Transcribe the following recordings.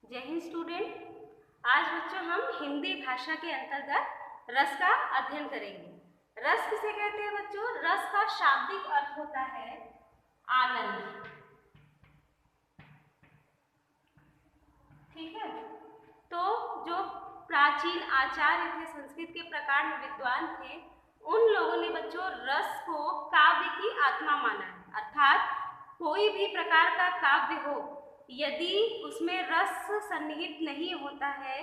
जय हिंद स्टूडेंट। आज बच्चों हम हिंदी भाषा के अंतर्गत रस का अध्ययन करेंगे। रस किसे कहते हैं बच्चों? रस का शाब्दिक अर्थ होता है आनंद। ठीक है, तो जो प्राचीन आचार्य थे, संस्कृत के प्रकांड विद्वान थे, उन लोगों ने बच्चों रस को काव्य की आत्मा माना है। अर्थात कोई भी प्रकार का काव्य हो, यदि उसमें रस सन्निहित नहीं होता है,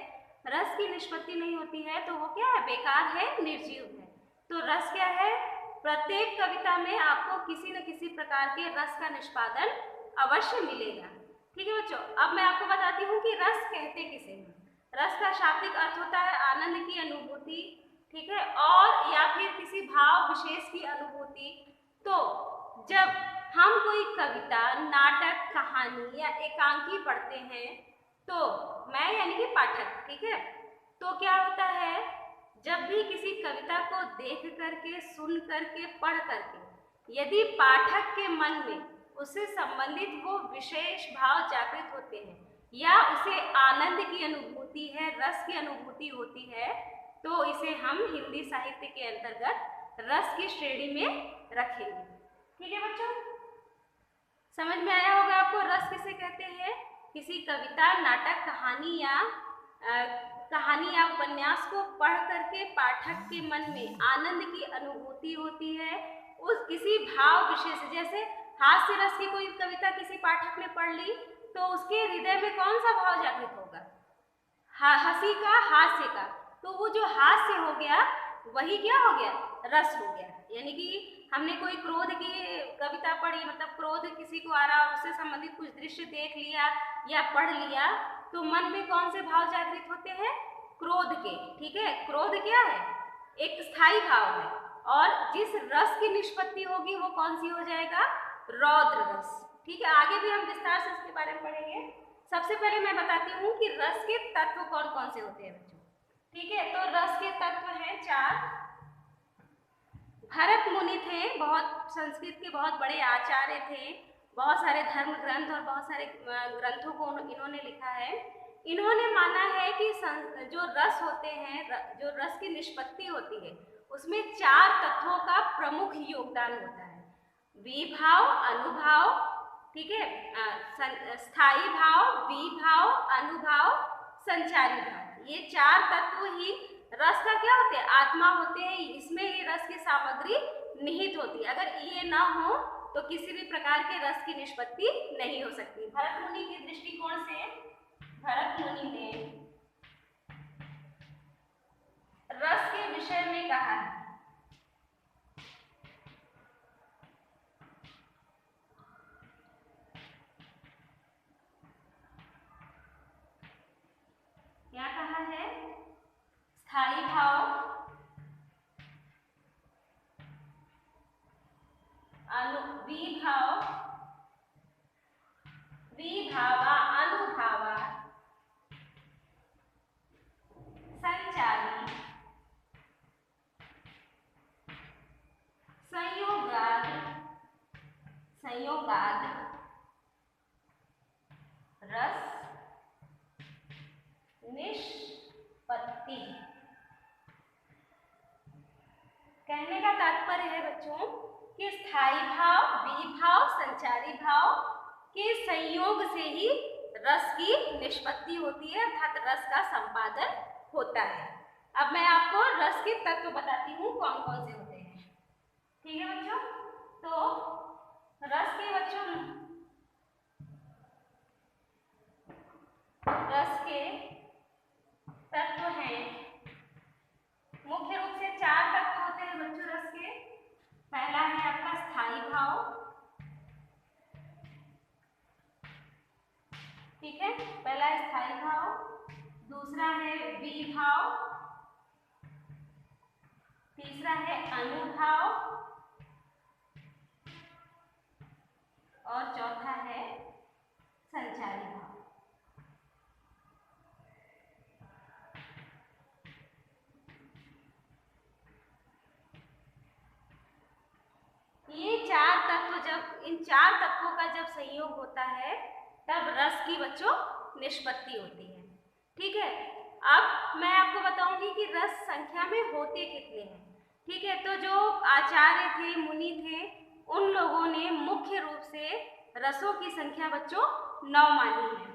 रस की निष्पत्ति नहीं होती है, तो वो क्या है? बेकार है, निर्जीव है। तो रस क्या है? प्रत्येक कविता में आपको किसी न किसी प्रकार के रस का निष्पादन अवश्य मिलेगा। ठीक है बच्चों, अब मैं आपको बताती हूँ कि रस कहते किसे हैं। रस का शाब्दिक अर्थ होता है आनंद की अनुभूति, ठीक है, और या फिर किसी भाव विशेष की अनुभूति। तो जब हम कोई कविता, नाटक, कहानी या एकांकी पढ़ते हैं, तो मैं यानी कि पाठक, ठीक है, तो क्या होता है, जब भी किसी कविता को देख करके, सुन करके, पढ़ करके यदि पाठक के मन में उससे संबंधित वो विशेष भाव जागृत होते हैं या उसे आनंद की अनुभूति है, रस की अनुभूति होती है, तो इसे हम हिंदी साहित्य के अंतर्गत रस की श्रेणी में रखेंगे। ठीक है बच्चों, समझ में आया होगा आपको रस किसे कहते हैं? किसी कविता, नाटक, कहानी या उपन्यास को पढ़ करके पाठक के मन में आनंद की अनुभूति होती है, उस किसी भाव विशेष, जैसे हास्य रस की कोई कविता किसी पाठक ने पढ़ ली, तो उसके हृदय में कौन सा भाव जागृत होगा? हंसी का, हास्य का। तो वो जो हास्य हो गया, वही क्या हो गया? रस हो गया। यानी कि हमने कोई क्रोध की कविता पढ़ी, मतलब क्रोध किसी को आ रहा, उससे संबंधित कुछ दृश्य देख लिया या पढ़ लिया, तो मन में कौन से भाव जागृत होते हैं? क्रोध के। ठीक है, क्रोध क्या है? एक स्थायी भाव है, और जिस रस की निष्पत्ति होगी वो कौन सी हो जाएगा? रौद्र रस। ठीक है, आगे भी हम विस्तार से इसके बारे में पढ़ेंगे। सबसे पहले मैं बताती हूँ कि रस के तत्व कौन कौन से होते हैं बच्चों। ठीक है, तो रस के तत्व हैं 4। भरत मुनि थे, बहुत संस्कृत के बहुत बड़े आचार्य थे, बहुत सारे धर्म ग्रंथ और बहुत सारे ग्रंथों को इन्होंने लिखा है। इन्होंने माना है कि जो रस होते हैं, जो रस की निष्पत्ति होती है, उसमें 4 तत्वों का प्रमुख योगदान होता है। विभाव, अनुभाव, ठीक है, स्थायी भाव, विभाव, अनुभाव, संचारी भाव। ये 4 तत्व ही रस का क्या होते हैं? आत्मा होते हैं। इसमें ये रस की सामग्री निहित होती है। अगर ये ना हो तो किसी भी प्रकार के रस की निष्पत्ति नहीं हो सकती। भरत मुनि के दृष्टिकोण से भरत मुनि ने रस के विषय में कहा है, क्या कहा है? स्थायी भाव, विभाव, विभावा, अनुभावा, संचारी, संयोगाद, संयोगाद, रस निष्पत्ति। कहने का तात्पर्य है बच्चों कि स्थायी भाव, विभाव, संचारी भाव के संयोग से ही रस की निष्पत्ति होती है, अर्थात रस का संपादन होता है। अब मैं आपको रस के तत्व बताती हूँ कौन कौन से होते हैं। ठीक है बच्चों, तो रस के तत्व हैं, मुख्य रूप से 4 तत्व होते हैं बच्चों रस के। पहला है आपका स्थायी भाव, ठीक है, पहला है स्थायी भाव, दूसरा है विभाव, तीसरा है अनुभाव, और चौथा है संचारी भाव। ये 4 तत्व, जब इन 4 तत्वों का जब संयोग होता है, तब रस की बच्चों निष्पत्ति होती है। ठीक है, अब मैं आपको बताऊंगी कि रस संख्या में होते कितने हैं। ठीक है, तो जो आचार्य थे, मुनि थे, उन लोगों ने मुख्य रूप से रसों की संख्या बच्चों 9 मानी है।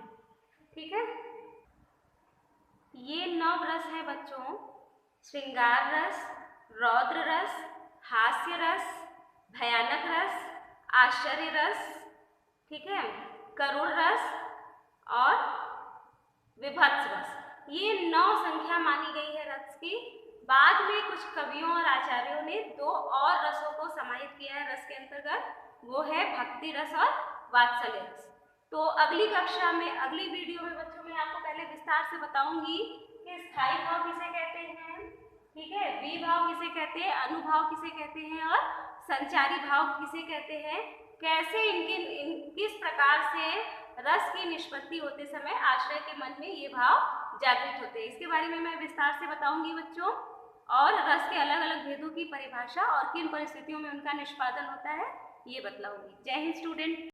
ठीक है, ये 9 रस है बच्चों: श्रृंगार रस, रौद्र रस, हास्य रस, भयानक रस, आश्चर्य रस, ठीक है, करुण रस और विभत्स रस। ये 9 संख्या मानी गई है रस की। बाद में कुछ कवियों और आचार्यों ने 2 और रसों को समाहित किया है रस के अंतर्गत, वो है भक्ति रस और वात्सल्य रस। तो अगली कक्षा में, अगली वीडियो में बच्चों मैं आपको पहले विस्तार से बताऊंगी कि स्थायी भाव किसे कहते हैं, ठीक है, विभाव किसे कहते हैं, अनुभाव किसे कहते हैं और संचारी भाव किसे कहते हैं, कैसे किस प्रकार से रस की निष्पत्ति होते समय आश्रय के मन में ये भाव जागृत होते हैं, इसके बारे में मैं विस्तार से बताऊंगी बच्चों। और रस के अलग अलग भेदों की परिभाषा और किन परिस्थितियों में उनका निष्पादन होता है ये बतलाऊंगी। जय हिंद स्टूडेंट।